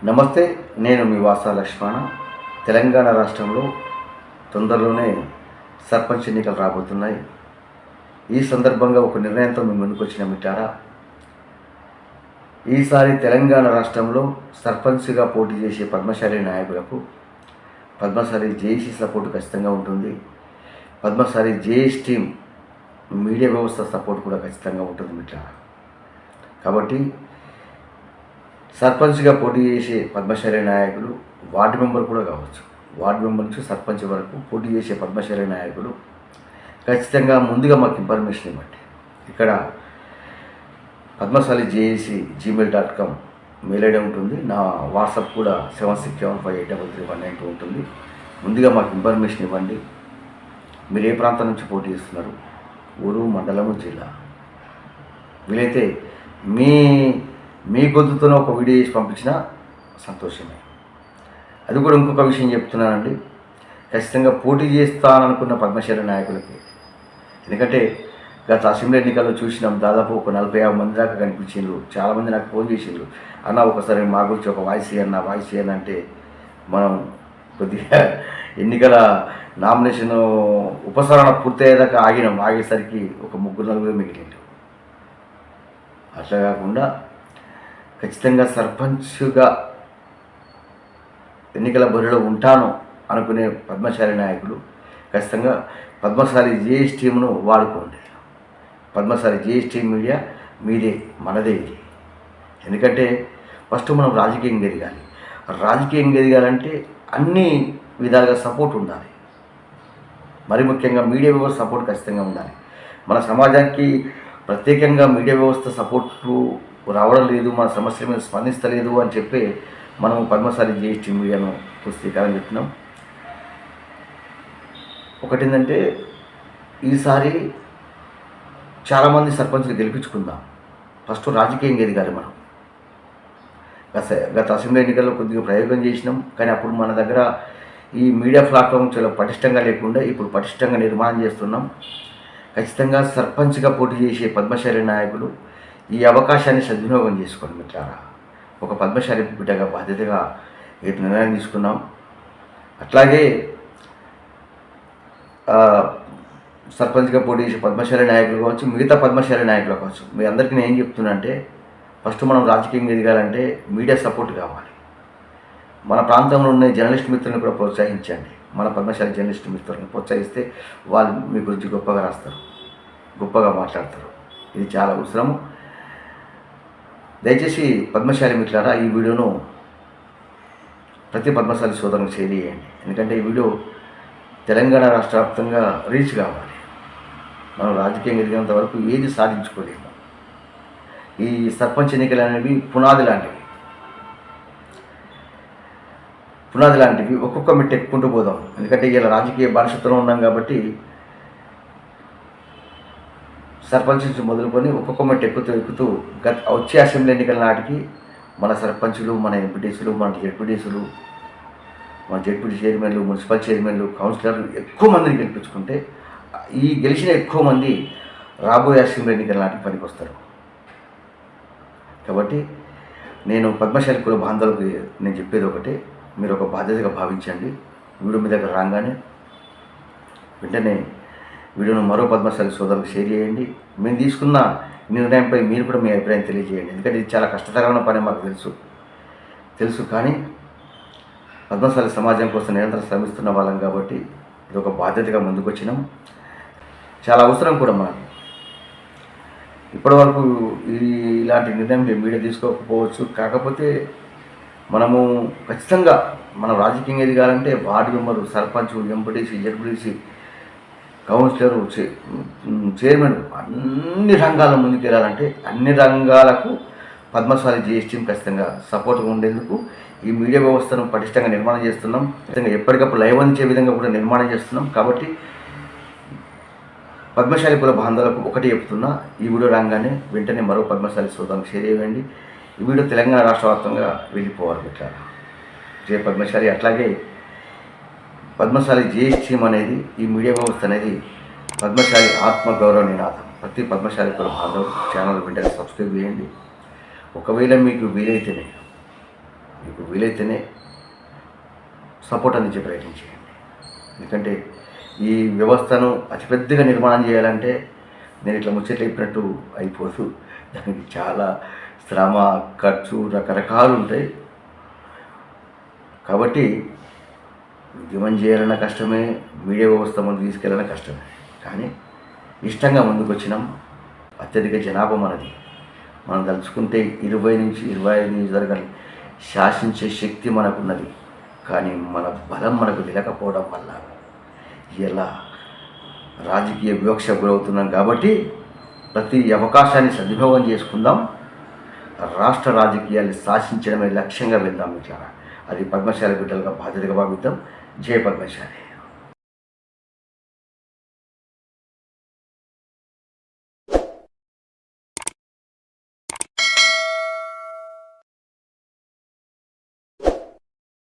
నమస్తే, నేను మీ వాసా లక్ష్మణ. తెలంగాణ రాష్ట్రంలో తొందరలోనే సర్పంచ్ ఎన్నికలు రాబోతున్నాయి. ఈ సందర్భంగా ఒక నిర్ణయంతో మేము ముందుకు వచ్చిన మిట్టారా, ఈసారి తెలంగాణ రాష్ట్రంలో సర్పంచ్గా పోటీ చేసే పద్మశాలి నాయకులకు పద్మశాలి జేఏసీ సపోర్టు ఖచ్చితంగా ఉంటుంది. పద్మశాలి జేఏసీ టీం మీడియా వ్యవస్థ సపోర్ట్ కూడా ఖచ్చితంగా ఉంటుంది మిట్టారా. కాబట్టి సర్పంచ్గా పోటీ చేసే పద్మశాలి నాయకులు, వార్డు మెంబర్ కూడా కావచ్చు, వార్డు మెంబర్ నుంచి సర్పంచ్ వరకు పోటీ చేసే పద్మశాలి నాయకులు ఖచ్చితంగా ముందుగా మాకు ఇన్ఫర్మేషన్ ఇవ్వండి. ఇక్కడ Padmashali JAC gmail.com mail ID ఉంటుంది. నా వాట్సాప్ కూడా 7675833192 ఉంటుంది. ముందుగా మాకు ఇన్ఫర్మేషన్ ఇవ్వండి. మీరు ఏ ప్రాంతం నుంచి పోటీ చేస్తున్నారు, ఊరు, మండలము, జిల్లా. వీలైతే మీ గొంతుతోనే ఒక వీడియో చేసి పంపించినా సంతోషమే. అది కూడా ఇంకొక విషయం చెప్తున్నానండి, ఖచ్చితంగా పోటీ చేస్తాననుకున్న పద్మశాలి నాయకులకి. ఎందుకంటే గత అసెంబ్లీ ఎన్నికల్లో చూసినాం, దాదాపు ఒక 40-50 మంది దాకా కనిపించిండ్రు. చాలామంది నాకు ఫోన్ చేసిండ్రు, అన్న ఒకసారి మా గురించి ఒక వాయిస్ ఇయ్యన్న అంటే మనం కొద్దిగా ఎన్నికల నామినేషన్ ఉపసరణ పూర్తయ్యేదాకా ఆగేసరికి ఒక 3-4 మిగిలిండ్రు. అట్లా కాకుండా ఖచ్చితంగా సర్పంచ్గా ఎన్నికల బరిలో ఉంటాను అనుకునే పద్మశాలి నాయకులు ఖచ్చితంగా పద్మశాలి జేఏసీ టీంను వాడుకోండి. పద్మశాలి జేఏసీ టీం మీడియా మీదే, మనదే ఇది. ఎందుకంటే ఫస్ట్ మనం రాజకీయంగా ఎదగాలి. రాజకీయంగా ఎదగాలంటే అన్ని విధాలుగా సపోర్ట్ ఉండాలి. మరి ముఖ్యంగా మీడియా వ్యవస్థ సపోర్ట్ ఖచ్చితంగా ఉండాలి. మన సమాజానికి ప్రత్యేకంగా మీడియా వ్యవస్థ సపోర్టు రావడం లేదు, మన సమస్యల మీద స్పందిస్తలేదు అని చెప్పి మనం పద్మశాలి జేఏసీ టీం మీడియాను పుస్తకీకరణ చెప్తున్నాం. ఒకటి ఏంటంటే, ఈసారి చాలామంది సర్పంచ్లు గెలిపించుకుందాం. ఫస్ట్ రాజకీయంగా ఎదగాలి మనం. గత అసెంబ్లీ ఎన్నికల్లో కొద్దిగా ప్రయోగం చేసినాం, కానీ అప్పుడు మన దగ్గర ఈ మీడియా ప్లాట్ఫామ్ చాలా పటిష్టంగా లేకుండా ఇప్పుడు పటిష్టంగా నిర్మాణం చేస్తున్నాం. ఖచ్చితంగా సర్పంచ్గా పోటీ చేసే పద్మశాలి నాయకులు ఈ అవకాశాన్ని సద్వినియోగం చేసుకోండి మిత్రారా. ఒక పద్మశాలి బిడ్డగా బాధ్యతగా ఈ నిర్ణయం తీసుకున్నాం. అట్లాగే సర్పంచ్గా పోటీ చేసే పద్మశాలి నాయకులు కావచ్చు, మిగతా పద్మశాలి నాయకులు కావచ్చు, మీ అందరికీ నేను ఏం చెప్తున్నా అంటే, ఫస్ట్ మనం రాజకీయంగా ఎదగాలంటే మీడియా సపోర్ట్ కావాలి. మన ప్రాంతంలో ఉన్న జర్నలిస్ట్ మిత్రులను కూడా ప్రోత్సహించండి. మన పద్మశాలి జర్నలిస్ట్ మిత్రులను ప్రోత్సహిస్తే వాళ్ళు మీ గురించి గొప్పగా రాస్తారు, గొప్పగా మాట్లాడతారు. ఇది చాలా అవసరము. దయచేసి పద్మశాలి మిత్రులారా, ఈ వీడియోను ప్రతి పద్మశాలి సోదరులకు షేర్ చేయండి. ఎందుకంటే ఈ వీడియో తెలంగాణ రాష్ట్ర వ్యాప్తంగా రీచ్ కావాలి. మనం రాజకీయంగా ఎదిగినంత వరకు ఏది సాధించుకోలేము. ఈ సర్పంచ్ ఎన్నికలు అనేవి పునాది లాంటివి. ఒక్కొక్క మెట్టు ఎక్కుంటూ పోదాం. ఎందుకంటే ఇలా రాజకీయ భవిష్యత్తులో ఉన్నాం కాబట్టి సర్పంచ్ నుంచి మొదలుకొని ఒక్కొక్క మెట్టు ఎక్కుతూ వచ్చే అసెంబ్లీ ఎన్నికల నాటికి మన సర్పంచులు, మన ఎంపీటీసీలు, మన జెడ్పీటీసీలు, మన జెడ్పీటీ చైర్మన్లు, మున్సిపల్ చైర్మన్లు, కౌన్సిలర్లు ఎక్కువ మందిని గెలిపించుకుంటే ఈ గెలిచిన ఎక్కువ మంది రాబోయే అసెంబ్లీ ఎన్నికల నాటికి పనికి వస్తారు. కాబట్టి నేను పద్మశాలి కుల బాంధవులకు నేను చెప్పేది ఒకటే, మీరు ఒక బాధ్యతగా భావించండి. వీడియో మీ దగ్గర రాగానే వెంటనే వీడియోను మరో పద్మశాలి సోదరులకు షేర్ చేయండి. మేము తీసుకున్న నిర్ణయంపై మీరు కూడా మీ అభిప్రాయం తెలియజేయండి. ఎందుకంటే ఇది చాలా కష్టతరమైన పని మాకు తెలుసు కానీ పద్మశాలి సమాజం కోసం నిరంతరం శ్రమిస్తున్న వాళ్ళం కాబట్టి ఇది ఒక బాధ్యతగా ముందుకు వచ్చినాం. చాలా అవసరం కూడా మనకు. ఇప్పటివరకు ఇలాంటి నిర్ణయం మీడియా తీసుకోకపోవచ్చు, కాకపోతే మనము ఖచ్చితంగా మనం రాజకీయంగా ఎదగాలంటే ward member, sarpanch, MPTC, ZPTC, councillor, chairman అన్ని రంగాల ముందుకు వెళ్ళాలంటే అన్ని రంగాలకు పద్మశాలి జేఏసీ టీం ఖచ్చితంగా సపోర్ట్గా ఉండేందుకు ఈ మీడియా వ్యవస్థను పటిష్టంగా నిర్మాణం చేస్తున్నాం. ఖచ్చితంగా ఎప్పటికప్పుడు లైవ్ అందించే విధంగా కూడా నిర్మాణం చేస్తున్నాం. కాబట్టి పద్మశాలి కుల బాంధవులకు ఒకటి చెప్తున్నా, ఈ వీడియో రాగానే వెంటనే మరో పద్మశాలి సోదరులకు షేర్ చేయండి. ఈ వీడియో తెలంగాణ రాష్ట్ర వ్యాప్తంగా వెళ్ళిపోవాలి మిత్రులారా. జయ పద్మశాలి. అట్లాగే పద్మశాలి జేఏసీ టీం అనేది, ఈ మీడియా వ్యవస్థ అనేది పద్మశాలి ఆత్మగౌరవ నినాదం. ప్రతి పద్మశాలి కుల బాంధవులు ఛానల్ వెంటనే సబ్స్క్రైబ్ చేయండి. ఒకవేళ మీకు వీలైతేనే మీకు వీలైతేనే సపోర్ట్ అందించే ప్రయత్నం చేయండి. ఎందుకంటే ఈ వ్యవస్థను అతిపెద్దగా నిర్మాణం చేయాలంటే నేను ఇట్లా ముచ్చట్లు చెప్పినట్టు అయిపోదు. దానికి చాలా శ్రమ, ఖర్చు రకరకాలు ఉంటాయి. కాబట్టి ఉద్యమం చేయాలన్న కష్టమే, మీడియా వ్యవస్థ ముందు తీసుకెళ్ళాలన్న కష్టమే. కానీ ఇష్టంగా ముందుకు వచ్చినాం. అత్యధిక జనాభా మనది. మనం తలుచుకుంటే 20 నుంచి 25 నియోజకవర్గాలు శాసించే శక్తి మనకున్నది. కానీ మన బలం మనకు తెలియకపోవడం వల్ల ఇలా రాజకీయ వివక్ష గురవుతున్నాం. కాబట్టి ప్రతి అవకాశాన్ని సద్వినియోగం చేసుకుందాం. రాష్ట్ర రాజకీయాన్ని శాసించడమే లక్ష్యంగా వెళ్దాం. ఇట్లా అది పద్మశాలి బిడ్డలుగా బాధ్యతగా భావిద్దాం. జై పద్మశాలి.